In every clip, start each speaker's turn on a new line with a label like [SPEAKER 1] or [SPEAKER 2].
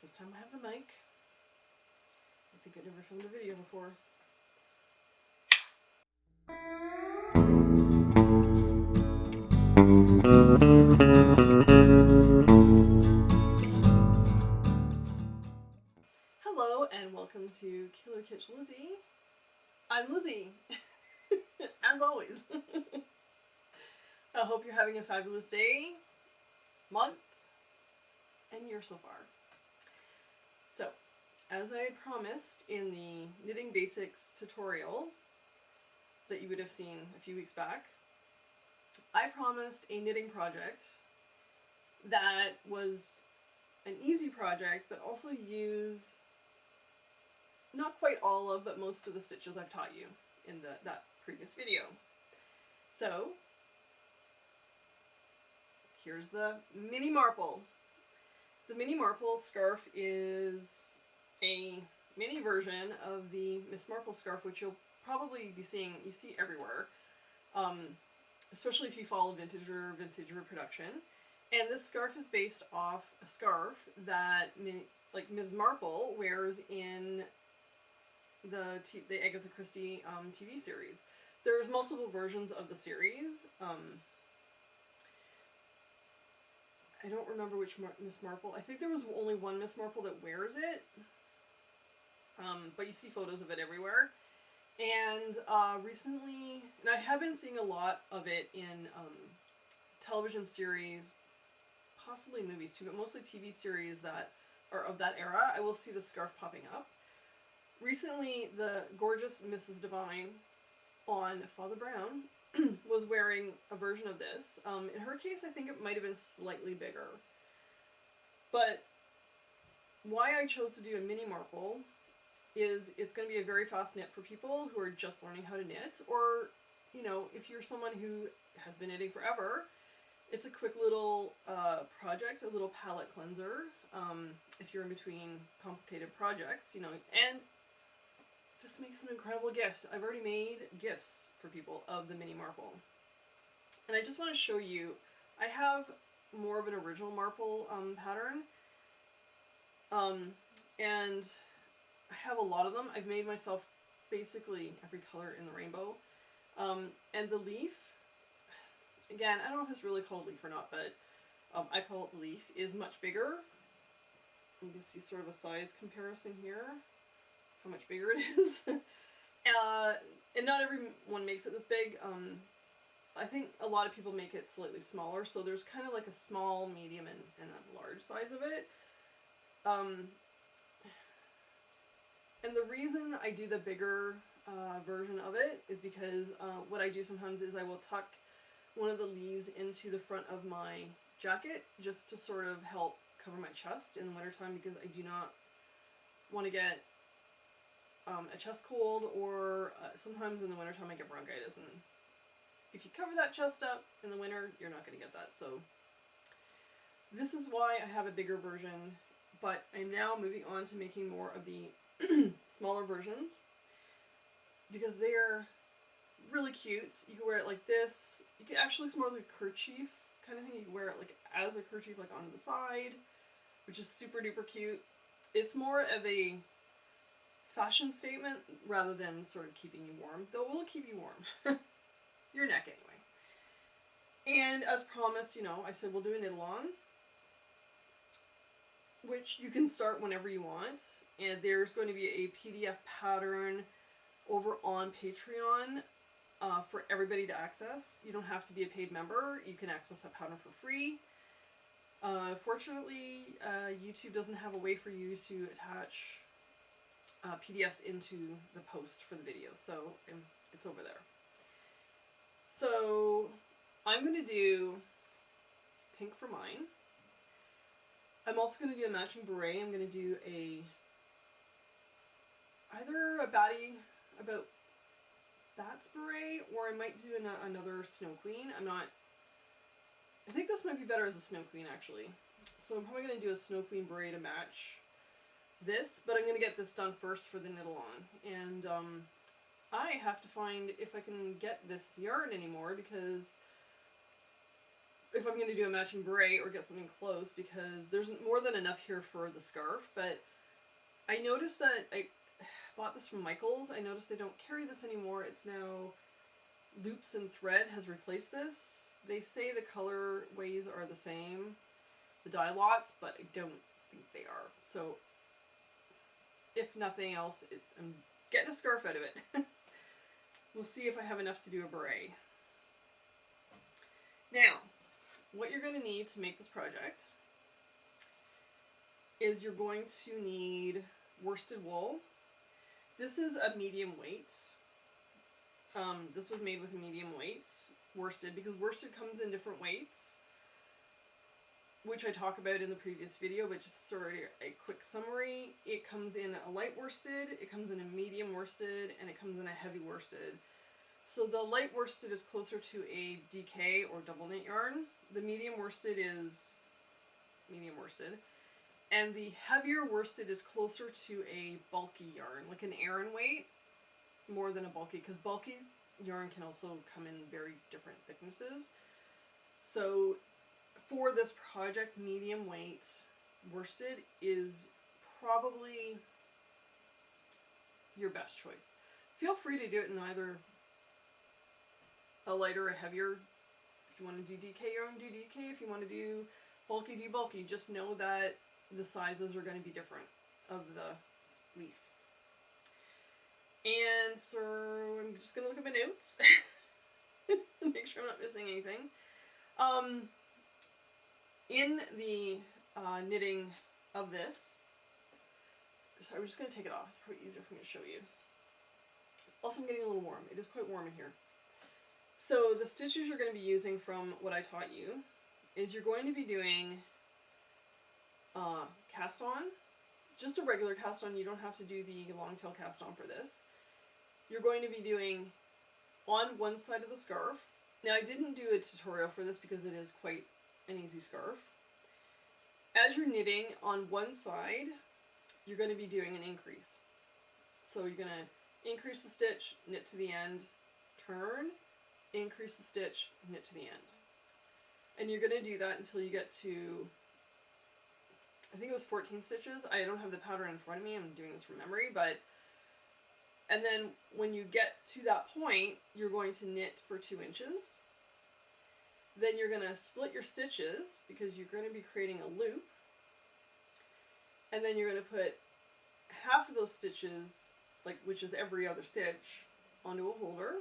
[SPEAKER 1] This time I have the mic. I think I never filmed a video before. Hello and welcome to Killer Kitsch Lizzie. I'm Lizzie, as always. I hope you're having a fabulous day, month, and year so far. So, as I promised in the Knitting Basics tutorial that you would have seen a few weeks back, I promised a knitting project that was an easy project, but also use not quite all of, but most of the stitches I've taught you in that previous video. So, here's the Mini Marple. The Mini Marple Scarf is a mini version of the Miss Marple Scarf, which you'll probably be seeing, you see everywhere, especially if you follow vintage reproduction. And this scarf is based off a scarf that Miss Marple wears in the Agatha Christie TV series. There's multiple versions of the series. I don't remember which Miss Marple. I think there was only one Miss Marple that wears it. But you see photos of it everywhere. And recently, and I have been seeing a lot of it in television series, possibly movies too, but mostly TV series that are of that era. I will see the scarf popping up. Recently, the gorgeous Mrs. Divine on Father Brown was wearing a version of this. In her case, I think it might have been slightly bigger. But why I chose to do a Mini Marple is it's going to be a very fast knit for people who are just learning how to knit, or, you know, if you're someone who has been knitting forever, it's a quick little project, a little palette cleanser, if you're in between complicated projects, you know, and this makes an incredible gift. I've already made gifts for people of the Mini Marple. And I just want to show you, I have more of an original Marple pattern. And I have a lot of them. I've made myself basically every color in the rainbow. And the leaf, again, I don't know if it's really called leaf or not, but I call it the leaf, is much bigger. You can see sort of a size comparison here, how much bigger it is. And not everyone makes it this big. I think a lot of people make it slightly smaller, so there's kind of like a small, medium, and a large size of it. And the reason I do the bigger version of it is because what I do sometimes is I will tuck one of the leaves into the front of my jacket just to sort of help cover my chest in the wintertime, because I do not want to get a chest cold, or sometimes in the wintertime I get bronchitis, and if you cover that chest up in the winter, you're not going to get that. So this is why I have a bigger version, but I'm now moving on to making more of the smaller versions, because they're really cute. You can wear it like this. You can actually, it's more like a kerchief kind of thing. You can wear it like as a kerchief, like on the side, which is super duper cute. It's more of a fashion statement rather than sort of keeping you warm, though it will keep you warm. Your neck anyway. And as promised, you know, I said we'll do a knit along, which you can start whenever you want. And there's going to be a PDF pattern over on Patreon for everybody to access. You don't have to be a paid member. You can access that pattern for free. Fortunately, YouTube doesn't have a way for you to attach PDFs into the post for the video, so it's over there. So I'm going to do pink for mine. I'm also going to do a matching beret. I'm going to do either a Batty about Bats beret, or I might do another Snow Queen. I think this might be better as a Snow Queen, actually. So I'm probably going to do a Snow Queen beret to match this, but I'm going to get this done first for the knit along. And I have to find if I can get this yarn anymore, because if I'm going to do a matching beret or get something close, because there's more than enough here for the scarf. But I noticed that I bought this from Michael's. I noticed they don't carry this anymore. It's now loops and thread has replaced this. They say the colorways are the same, the dye lots, but I don't think they are. So if nothing else, I'm getting a scarf out of it. We'll see if I have enough to do a beret. Now, what you're going to need to make this project is you're going to need worsted wool. This is a medium weight. This was made with a medium weight worsted, because worsted comes in different weights, which I talk about in the previous video, but just sort of a quick summary. It comes in a light worsted, it comes in a medium worsted, and it comes in a heavy worsted. So the light worsted is closer to a DK or double knit yarn. The medium worsted is medium worsted. And the heavier worsted is closer to a bulky yarn, like an Aran weight, more than a bulky, because bulky yarn can also come in very different thicknesses. So for this project, medium weight worsted is probably your best choice. Feel free to do it in either a lighter or a heavier. If you want to do DK yarn, do DK. If you want to do bulky, do bulky. Just know that the sizes are going to be different of the leaf. And so I'm just going to look at my notes. Make sure I'm not missing anything. In the knitting of this, so I'm just going to take it off. It's probably easier for me to show you. Also, I'm getting a little warm. It is quite warm in here. So the stitches you're going to be using from what I taught you is you're going to be doing cast on, just a regular cast on. You don't have to do the long tail cast on for this. You're going to be doing on one side of the scarf. Now, I didn't do a tutorial for this because it is quite an easy scarf. As you're knitting on one side, you're going to be doing an increase. So you're going to increase the stitch, knit to the end, turn, increase the stitch, knit to the end. And you're going to do that until you get to, I think it was 14 stitches. I don't have the pattern in front of me. I'm doing this from memory, but, and then when you get to that point, you're going to knit for 2 inches. Then you're going to split your stitches because you're going to be creating a loop. And then you're going to put half of those stitches, which is every other stitch, onto a holder.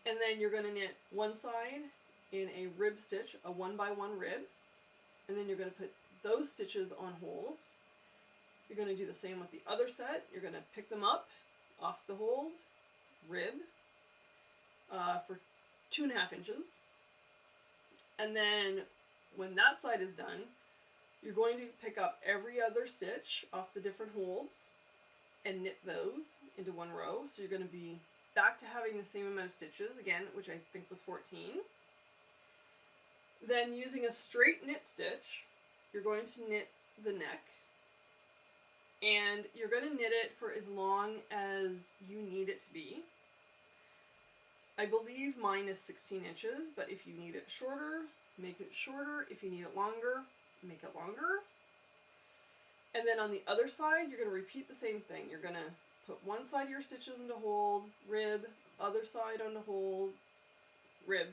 [SPEAKER 1] And then you're going to knit one side in a rib stitch, a 1x1 rib. And then you're going to put those stitches on hold. You're going to do the same with the other set. You're going to pick them up off the hold, rib, for 2.5 inches. And then when that side is done, you're going to pick up every other stitch off the different holds and knit those into one row. So you're going to be back to having the same amount of stitches, again, which I think was 14. Then using a straight knit stitch, you're going to knit the neck. And you're going to knit it for as long as you need it to be. I believe mine is 16 inches, but if you need it shorter, make it shorter. If you need it longer, make it longer. And then on the other side, you're going to repeat the same thing. You're going to put one side of your stitches into hold, rib, other side onto hold, rib.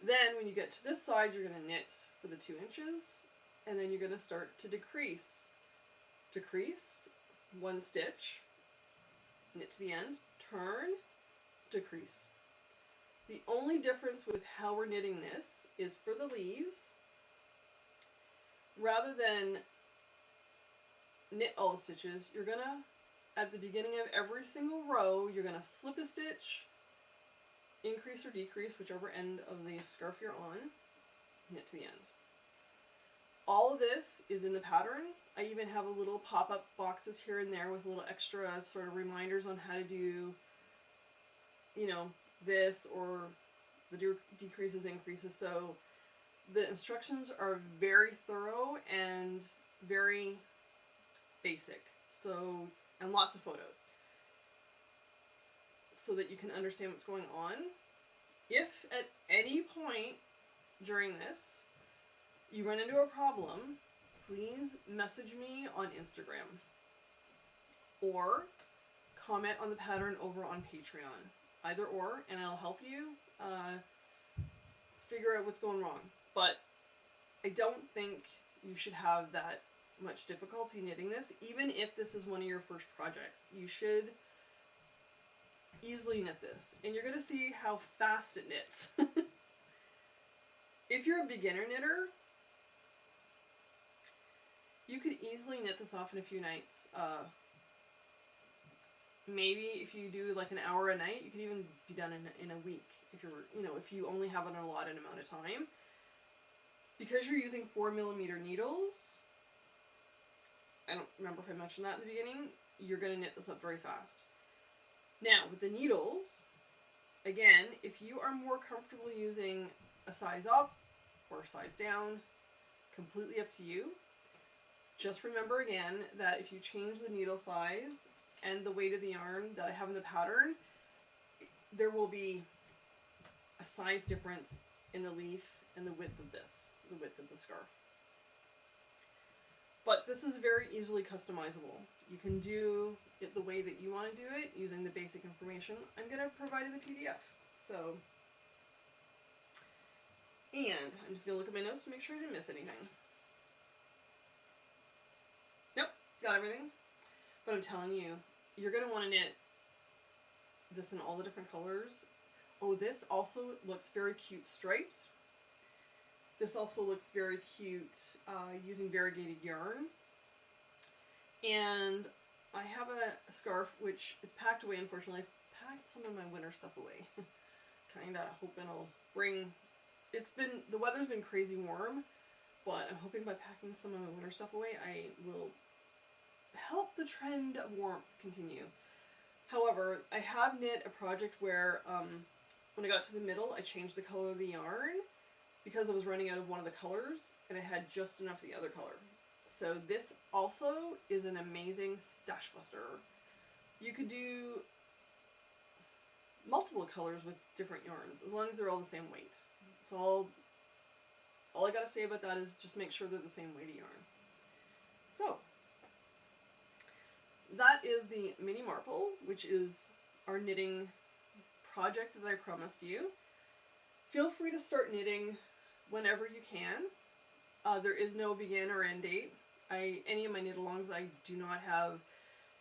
[SPEAKER 1] Then when you get to this side, you're going to knit for the 2 inches, and then you're going to start to decrease. Decrease, 1 stitch, knit to the end, turn, decrease. The only difference with how we're knitting this is for the leaves, rather than knit all the stitches, you're going to, at the beginning of every single row, you're going to slip a stitch, increase or decrease, whichever end of the scarf you're on, knit to the end. All of this is in the pattern. I even have a little pop-up boxes here and there with little extra sort of reminders on how to do, you know, this or the decreases, increases. So the instructions are very thorough and very basic. So, and lots of photos so that you can understand what's going on. If at any point during this you run into a problem, please message me on Instagram or comment on the pattern over on Patreon. Either or, and I'll help you figure out what's going wrong. But I don't think you should have that much difficulty knitting this, even if this is one of your first projects. You should easily knit this, and you're going to see how fast it knits. If you're a beginner knitter, you could easily knit this off in a few nights. Maybe if you do like an hour a night, you could even be done in a week if you're, if you only have an allotted amount of time. Because you're using 4mm needles, I don't remember if I mentioned that in the beginning, you're going to knit this up very fast. Now, with the needles, again, if you are more comfortable using a size up or a size down, completely up to you. Just remember again that if you change the needle size and the weight of the yarn that I have in the pattern, there will be a size difference in the leaf and the width of this, the width of the scarf. But this is very easily customizable. You can do it the way that you want to do it using the basic information I'm going to provide in the PDF. So, and I'm just going to look at my notes to make sure I didn't miss anything. Nope, got everything. But I'm telling you, you're going to want to knit this in all the different colors. Oh, this also looks very cute striped. This also looks very cute using variegated yarn. And I have a scarf which is packed away, unfortunately. I've packed some of my winter stuff away. Kinda hoping it'll bring... the weather's been crazy warm, but I'm hoping by packing some of my winter stuff away, I will help the trend of warmth continue. However, I have knit a project where when I got to the middle, I changed the color of the yarn because I was running out of one of the colors and I had just enough of the other color. So this also is an amazing stash buster. You could do multiple colors with different yarns as long as they're all the same weight. So all I gotta say about that is just make sure they're the same weight of yarn. So that is the Mini Marple, which is our knitting project that I promised you. Feel free to start knitting whenever you can. There is no begin or end date. Any of my knit-alongs, I do not have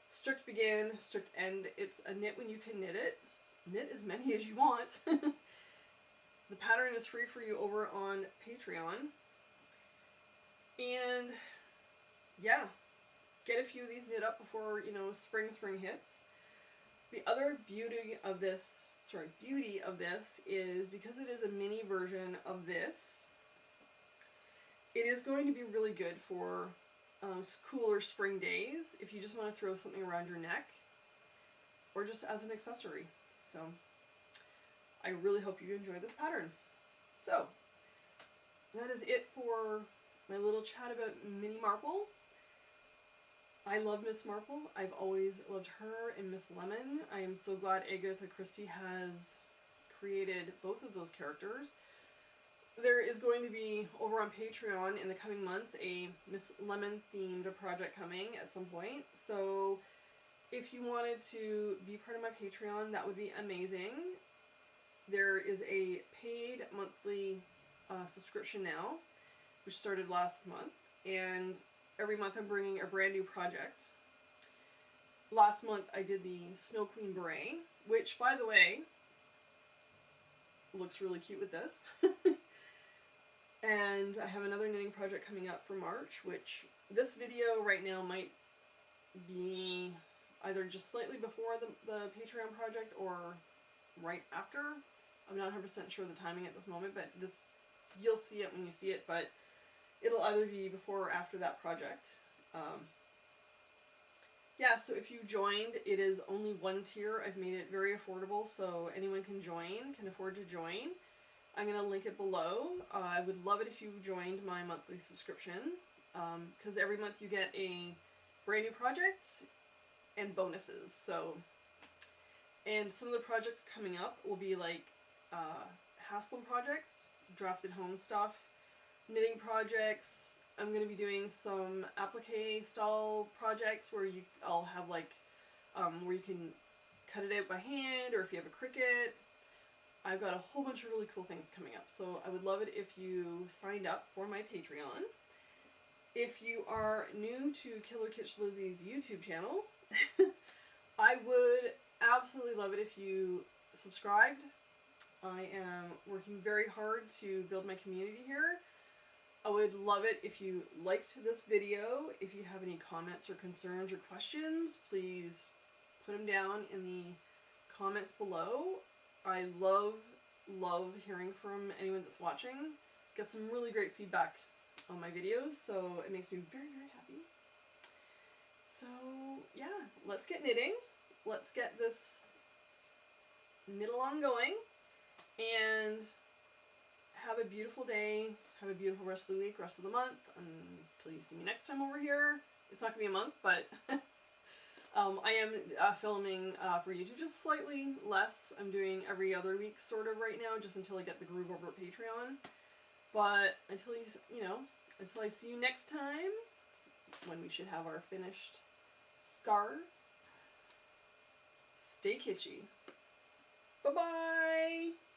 [SPEAKER 1] strict begin, strict end. It's a knit when you can knit it. Knit as many as you want. The pattern is free for you over on Patreon. And yeah, get a few of these knit up before, spring hits. The other beauty of this is because it is a mini version of this, it is going to be really good for cooler spring days if you just want to throw something around your neck or just as an accessory. So I really hope you enjoy this pattern. So that is it for my little chat about Mini Marple. I love Miss Marple. I've always loved her and Miss Lemon. I am so glad Agatha Christie has created both of those characters. There is going to be, over on Patreon in the coming months, a Miss Lemon themed project coming at some point. So if you wanted to be part of my Patreon, that would be amazing. There is a paid monthly subscription now, which started last month. And every month I'm bringing a brand new project. Last month I did the Snow Queen Beret, which, by the way, looks really cute with this. And I have another knitting project coming up for March, which this video right now might be either just slightly before the Patreon project or right after. I'm not 100% sure the timing at this moment, but you'll see it when you see it, but it'll either be before or after that project. Yeah, so if you joined, it is only one tier. I've made it very affordable, so anyone can afford to join. I'm going to link it below. I would love it if you joined my monthly subscription, because every month you get a brand new project and bonuses. So, and some of the projects coming up will be like Haslam projects, drafted home stuff, knitting projects. I'm going to be doing some applique style projects where I'll have like, where you can cut it out by hand, or if you have a Cricut. I've got a whole bunch of really cool things coming up, so I would love it if you signed up for my Patreon. If you are new to Killer Kitsch Lizzie's YouTube channel, I would absolutely love it if you subscribed. I am working very hard to build my community here. I would love it if you liked this video. If you have any comments or concerns or questions, please put them down in the comments below. I love hearing from anyone that's watching. Get some really great feedback on my videos, so it makes me very, very happy. So yeah, let's get knitting. Let's get this knit along going, and have a beautiful day. Have a beautiful rest of the week, rest of the month, until you see me next time over here. It's not gonna be a month, but I am filming for YouTube just slightly less. I'm doing every other week sort of right now, just until I get the groove over at Patreon. But until until I see you next time, when we should have our finished scarves, stay kitschy. Bye-bye!